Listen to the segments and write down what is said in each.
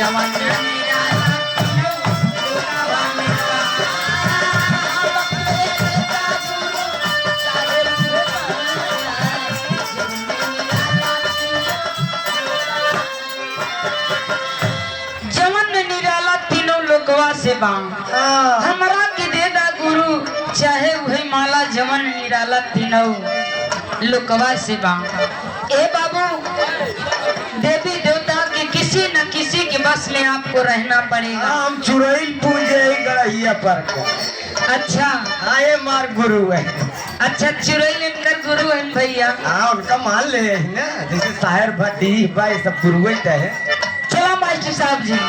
जवन से हमरा के दे दा गुरु चाहे वही माला जवन निराला तीनों लोकवा से ए बाबू देवी देवता के किसी न किसी के बस में आपको रहना पड़ेगा। हम चुड़ैल पूजे गड़हिया पर को। अच्छा आए मार गुरु है। अच्छा चुड़ैल इनकर गुरु है भैया। हाँ उनका मान ले ना जैसे साहिर भट्टी भाई सब पुरवैत है। चला मास्टर साहब जी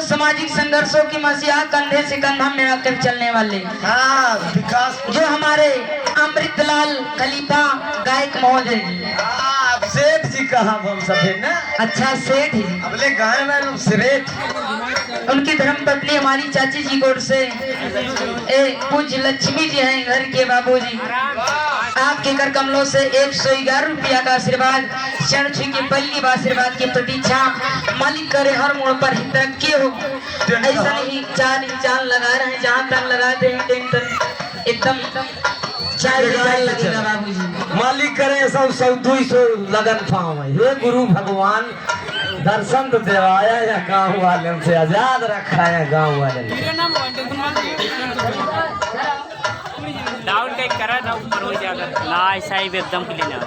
सामाजिक संघर्षों की मसीहा कंधे से कंधा मिलाकर चलने वाले विकास जो हमारे अमृतलाल खलीफा गायक महोदय सेठ जी कहा हम सब है ना। अच्छा सेठ ही अगले गाय में सेठ उनकी धर्म पत्नी हमारी चाची जी गोड़ से पूज्य लक्ष्मी जी हैं घर के बाबूजी। आपके कर कमलों से 111 रुपया का आशीर्वाद क्षण छुई के पल्ली आशीर्वाद की प्रतीक्षा मालिक करे हर मोड़ पर ही तरक्की हो। ऐसा नहीं चाल लगा रहे हैं जहाँ तक लगा दे एकदम लगेगा बाबूजी। मालिक करे सब 200 लगन पाव हे गुरु भगवान दर्शन तो देवाया या गाँव वाले से आजाद रखा है गाँव वाले डाउन टेक करा ना ऊपर हो जाएगा ना ऐसा ही एकदम क्लीन है।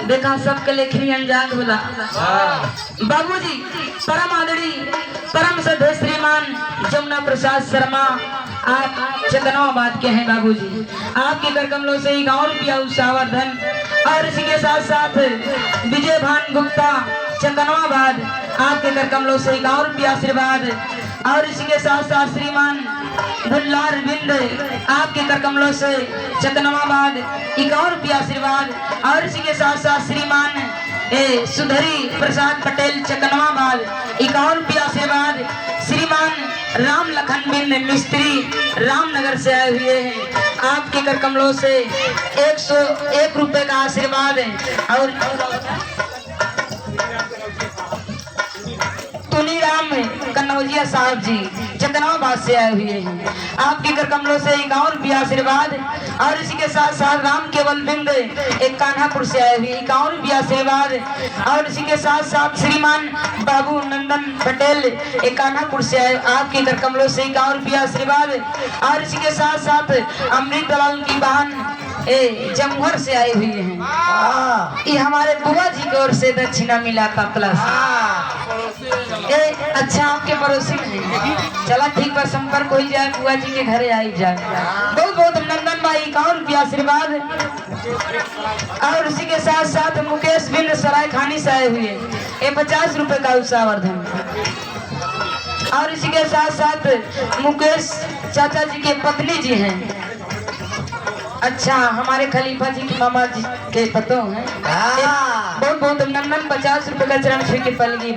देखा सबके लेखनी अनजान होला बाबूजी परम आदरणीय परम सदस्य श्रीमान जमुना प्रसाद शर्मा आप चंदनाबाद के हैं बाबूजी। आपके कर कमलों से ही गाँव रुपया उत्साहवर्धन और इसी के साथ साथ विजय भान गुप्ता चंदनाबाद आपके कर कमलों से ही गाँव रुपया आशीर्वाद और इसी के साथ साथ श्रीमान भुल्लार बिंद आपके कर कमलों से चंदनाबाद 51 रुपया आशीर्वाद और इसी के साथ साथ श्रीमान सुधरी प्रसाद पटेल चकनवाबाद 51 रुपया आशीर्वाद। श्रीमान राम लखन बिंद मिस्त्री रामनगर से आए हुए हैं आपके कर कमलों से 101 रुपए का आशीर्वाद है। और तुनी राम कन्नौजिया साहब जी चंदनाबाद से आए हुए हैं आपके कर कमलों से 51 रुपया आशीर्वाद और इसी के साथ साथ राम केवल बिंद एक कान्हापुर से आए हुए 51 रुपया आशीर्वाद और इसी के साथ साथ श्रीमान बाबू नंदन पटेल एक कान्हापुर से आए आपके कर कमलों से 51 रुपया आशीर्वाद और इसी के साथ साथ अमृत दलाल की बहन जमुहर से आए हुए हैं। ये हमारे बुआ जी की ओर से दक्षिणा मिला था प्लस अच्छा आपके पड़ोसी हैं। चला ठीक पर संपर्क हो जाए बुआ जी के घर आई जाए। बहुत बहुत नंदन भाई 51 रुपया आशीर्वाद और उसी के साथ साथ मुकेश बिंद सराय खानी से आए हुए 50 रुपए का उत्साहवर्धन और इसी के साथ साथ मुकेश चाचा जी के पत्नी जी हैं। अच्छा हमारे खलीफा जी की मामा जी के पतों हैं। बहुत बहुत अभिनंदन 50 रुपए का चरण छुई के पलगी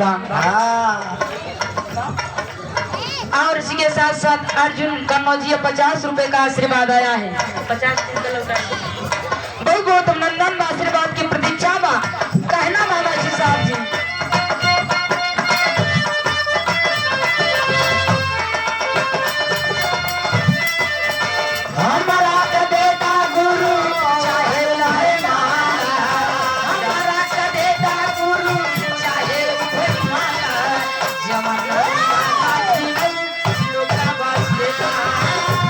और इसी के साथ साथ अर्जुन कन्नौजिया 50 रुपए का आशीर्वाद आया है। 50 बहुत बहुत अभिनंदन बा, आशीर्वाद की प्रतीक्षा बा। कहना बाबा जी साहब जी हमारा के बेटा गुरु चाहे लाए माला, हमारा के बेटा गुरु चाहे उठे माला, जमाना लोका बस बेटा,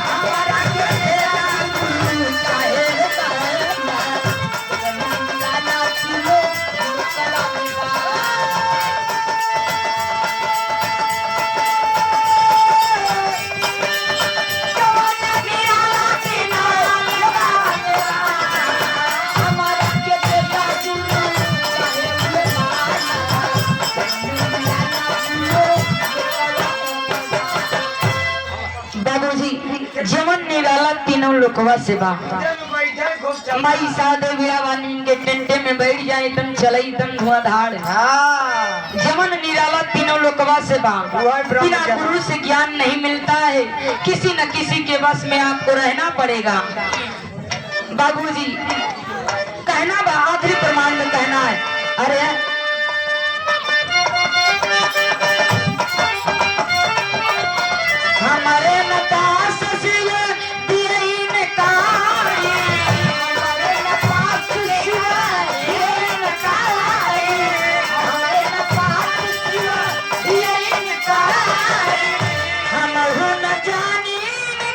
हमारा के बेटा गुरु चाहे लाए माला, जमाना चलो चला बेटा। बाबूजी जमन निराला तीनों लोकवा से बा। माई सादे बियावानी इनके टेंटे में बैठ जाए तन चलई तन धुआंधार। जमन निराला तीनों लोकवा से बा। बिना गुरु से ज्ञान नहीं मिलता है, किसी न किसी के बस में आपको रहना पड़ेगा। बाबूजी कहना बा, आखिरी प्रमाण में कहना है। अरे हमारे नताश शिव तीन कारी, हमारे नताश शिव तीन कारी, हमारे नताश शिव तीन कारी, हमहु न जानी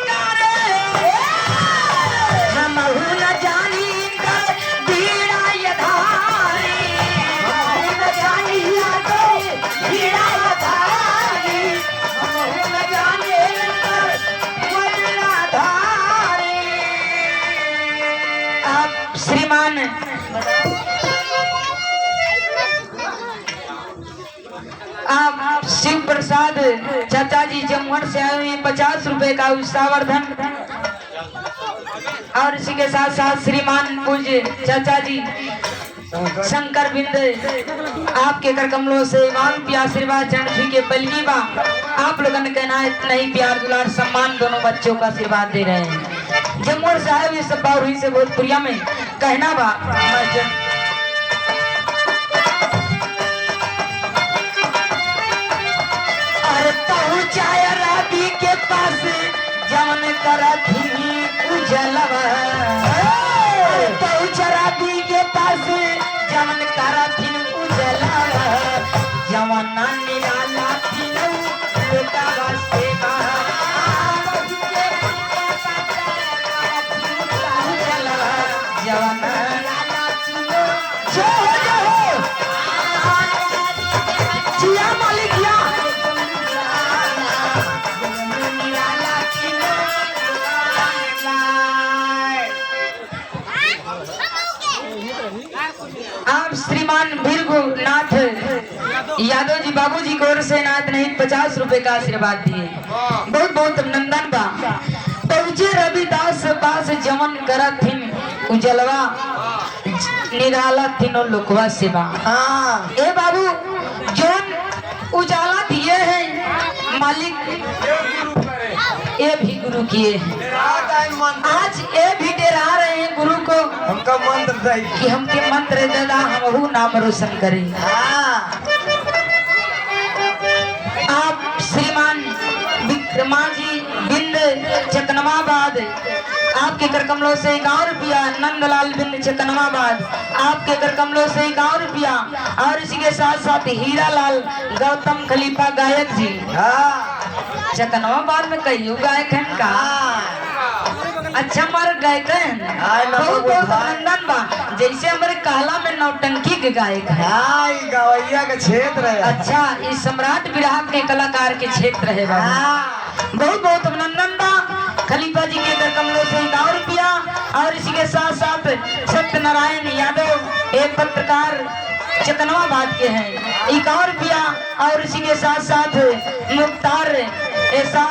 करे, हमहु न जानी कर बीड़ा ये धारी, हमहु न जानी कर बीड़ा ये धारी, हमहु न जानी आप श्रीमान आप शिव प्रसाद चाचा जी जमुहर से आए हुए 50 रुपए का उत्साहवर्धन, और इसी के साथ साथ श्रीमान पूज्य चाचा जी शंकर बिंद आपके कर कमलों से मान की आशीर्वाद चरण के पलगी बा। आप लोगों ने कहना है इतना ही प्यार दुलार सम्मान दोनों बच्चों का आशीर्वाद दे रहे हैं। जमुर साहब ये सब बावरी से भोजपुरिया में कहना बा। अरे पहुंचाया राबी के पास जमन करा थी उजलवा, पहुंचा राबी के पास जमन करा थी उजलवा, जवाना निराला थी बेटा वास्ते बा, जवाना निराला थी जो जिया मालिक या आप श्रीमान भीरगुनाथ यादव जी बाबू जी की ओर से नाथ नहीं 50 रुपए का आशीर्वाद दिए। बहुत बहुत अभिनंदन बा। पहुंचे रविदास पास जमन करा थिन उजलवा, निराला तीनों लोकवा से बा। ए बाबू जोन उजाला दिए हैं मालिक, ये भी गुरु किए हैं। आज ये भी डरा रहे हैं गुरु को, हमका मंत्र चाहिए कि हमके मंत्र दादा हमहू नाम रोशन करें। आप श्रीमान विक्रमा जी बिंद चकनवाबाद आपके कर कमलों से 51 रुपया, नंदलाल बिंद चकनवाबाद आपके कर कमलों से 51 रुपया, और इसी के साथ साथ हीरा लाल गौतम खलीफा गायक जी चकनवाबाद में कई गायक हैं का अच्छा मार गायक हैं। बहुत बहुत अभिनंदन बा। जैसे हमारे कहला में नौटंकी के गायक है, गवैया का क्षेत्र है। अच्छा इस सम्राट विराह के कलाकार के क्षेत्र है बाबू। बहुत बहुत अभिनंदन बा। खलीफा जी के कर कमलों से 51 रुपया, और इसी के साथ साथ सत्यनारायण यादव एक पत्रकार चकनवाबाद के हैं 51 रुपया, और इसी के साथ साथ मुख्तार ऐसा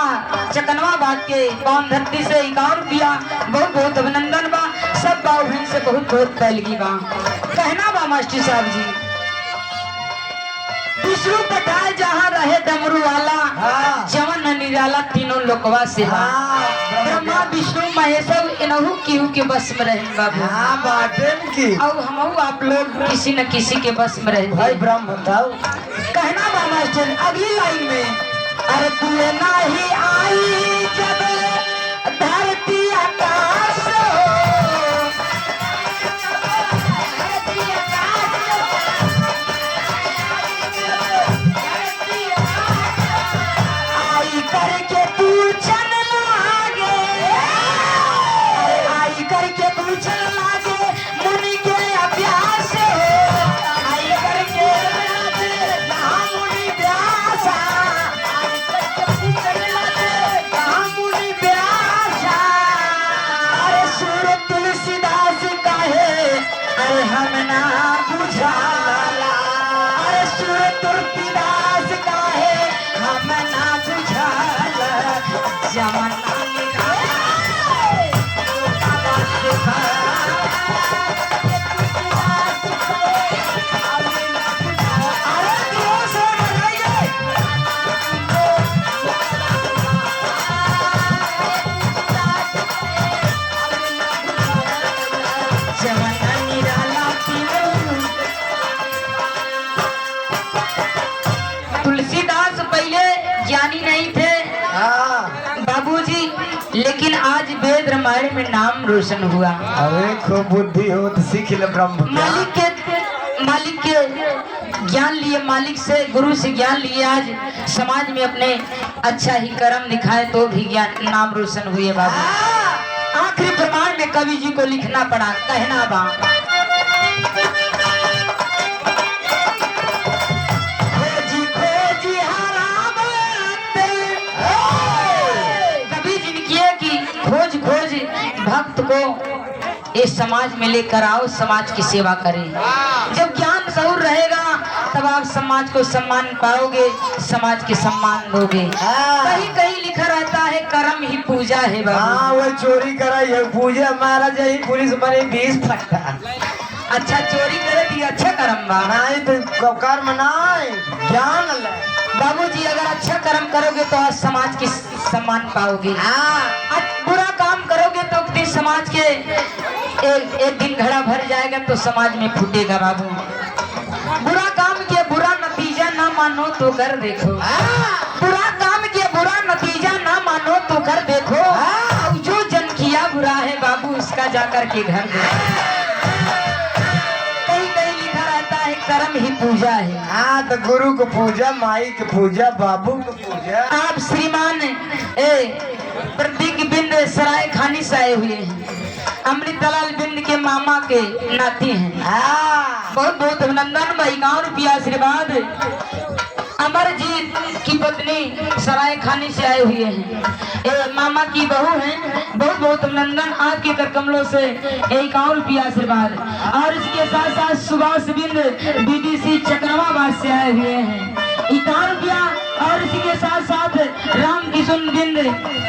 चकनवाबाद के पावन धरती से 51 रुपया। बहुत बहुत अभिनंदन बा। सब बाबू बहन से बहुत बहुत पहलगी बा। कहना बा मास्टर साहब जी, विष्णु पठाए जहाँ रहे डमरू वाला, जवन लोकवा से बा। हाँ, ब्रह्मा विष्णु महेश इनहू केहू के बस में रहे बाबू। हाँ बाटन की और हमहू आप लोग किसी न किसी के बस में रहे भाई ब्रह्म बताओ कहना बा मास्टर अगली लाइन में अरे तू नहीं आई जब धरती आकाश आई करके तू चल लागे आई करके तू चल लागे मुनि के अभ्यास आई करके कहाँ मुनि व्यासा आई करके तू चल लागे कहाँ मुनि व्यासा अरे सूर तुलसीदास काहे अरे हम ना बुझाला अरे सूर तुलसीदास काहे हम ना बुझाला जमाना तुलसीदास पहले ज्ञानी नहीं थे बाबूजी, लेकिन आज वेद रामायण में नाम रोशन हुआ। अरे खूब बुद्धि हो तो सीख ले ब्रह्म मालिक के ज्ञान लिए, मालिक से गुरु से ज्ञान लिए, आज समाज में अपने अच्छा ही कर्म दिखाए तो भी ज्ञान नाम रोशन हुए बाबू। आखिरी प्रमाण में कवि जी को लिखना पड़ा, कहना बा खोज खोज भक्त को इस समाज में लेकर आओ, समाज की सेवा करें। जब ज्ञान शऊर रहेगा तब आप समाज को सम्मान पाओगे, समाज के सम्मान दोगे। कहीं कहीं लिखा रहता है कर्म ही पूजा है बाबू। हाँ वो चोरी करा है पूजा मारा जाए पुलिस बने 20 फटका। अच्छा चोरी करे थी अच्छा कर्म बा नहीं तो कर्म नहीं ज्ञान ले बाबूजी। अगर अच्छा कर्म करोगे तो आज समाज की सम्मान पाओगे। बुरा काम करोगे तो फिर समाज के एक दिन घड़ा भर जाएगा तो समाज में फूटेगा बाबू। बुरा काम के बुरा नतीजा ना मानो तो कर देखो, बुरा काम के बुरा नतीजा ना मानो तो कर देखो, और जो जन किया बुरा है बाबू उसका जाकर के घर देखो। कर्म ही पूजा है। हाँ तो गुरु को पूजा, माई की पूजा, बाबू को पूजा। आप श्रीमान प्रतीक बिंद सराय खानी से आए हुए हैं, अमृतलाल बिंद के मामा के नाती हैं। बहुत बहुत अभिनंदन भाई, 1 रुपया आशीर्वाद। अमरजीत की पत्नी सराय खानी से आए हुए हैं, मामा की बहू हैं। बहुत बहुत अभिनंदन, आपके कर कमलों से 1 रुपया आशीर्वाद। और इसके साथ साथ सुभाष बिंद बीडीसी चक्रमाबाद से आए हुए हैं, 1 रुपया। और इसी के साथ साथ राम किशन बिंद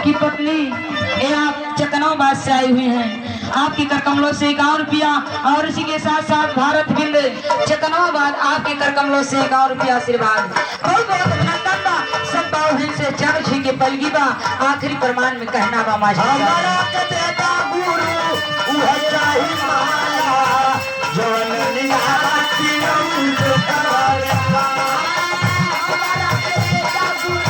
की पत्नी आप चकनाबाद से आए हुए हैं, आपके कर कमलों से 1 रुपया। और इसी के साथ साथ भारत बिंद चकनाबाद, आपके कर कमलों से 1 रुपया आशीर्वाद। बहुत बहुत अभिनंदन बा, सब बाहुन से चरण छी के पलगी बा। आखिरी प्रमाण में कहना बा मास्टर हमारा के देता गुरु उह चाही माला जवन निगाह की जो करवाले हमारा के देता गुरु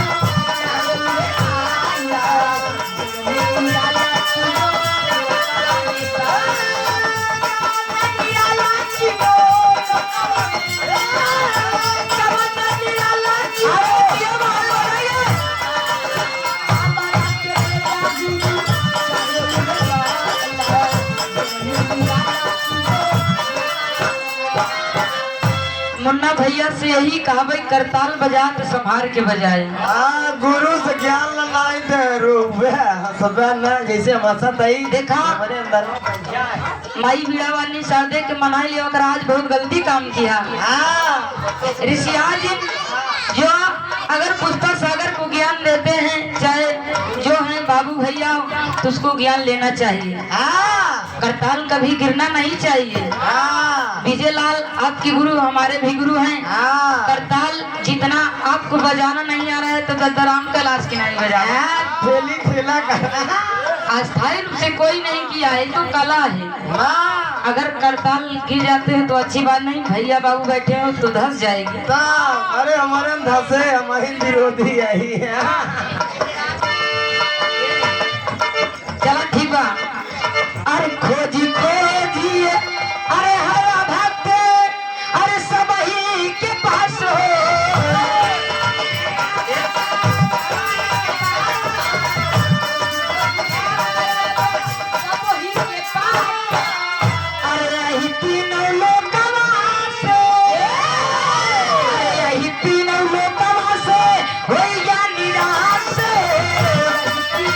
मुन्ना भैया से यही कहा भाई, करताल बजा तो संभार के बजाए। गुरु से ज्ञान लाई दे रूपे सब ना जैसे मसत आई देखा हमारे अंदर में क्या है। माई बीड़ावानी शादी के मनाई लिया कर आज बहुत गलती काम किया। ऋषियाल जी जो अगर पुस्तक सागर को ज्ञान देते हैं, चाहे जो है बाबू भैया, तो उसको ज्ञान लेना चाहिए। करताल कभी गिरना नहीं चाहिए। हाँ विजय लाल आपके गुरु हमारे भी गुरु हैं। हाँ करताल जितना आपको बजाना नहीं आ रहा है तो दद्दाराम कैलाश की नहीं बजाना। ठेली ठेला करना। अस्थायी रूप से कोई नहीं किया है, तो कला है। हाँ अगर करताल गिर जाते हैं तो अच्छी बात नहीं, भैया बाबू बैठे हो तो धस जाएगी। तब अरे हमारे में धसे हमारी विरोधी यही है। चला ठीक बा। अरे खोजी खोजी अरे हरा भक्त अरे सब ही के पास हो। अरे यही तीनों लोकवा से अरे यही तीनों लोकवा से होई जा निराश।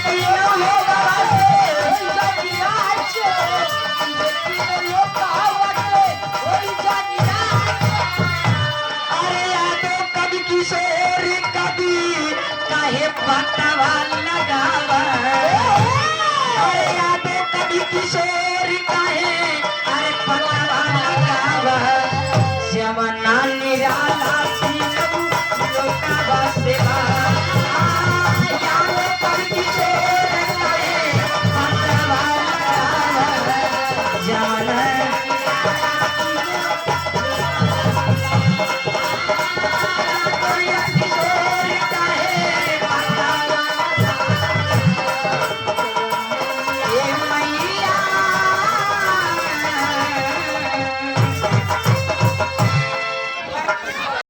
तीनों लोकवा से होई जा निराश। तीनों लोकवा से होई जा निराश। अरे यादो कभी किशोर कभी काहे पतवा लगावा। अरे यादो कभी किशोर काहे अरे पतवा लगावा। जमाना निराला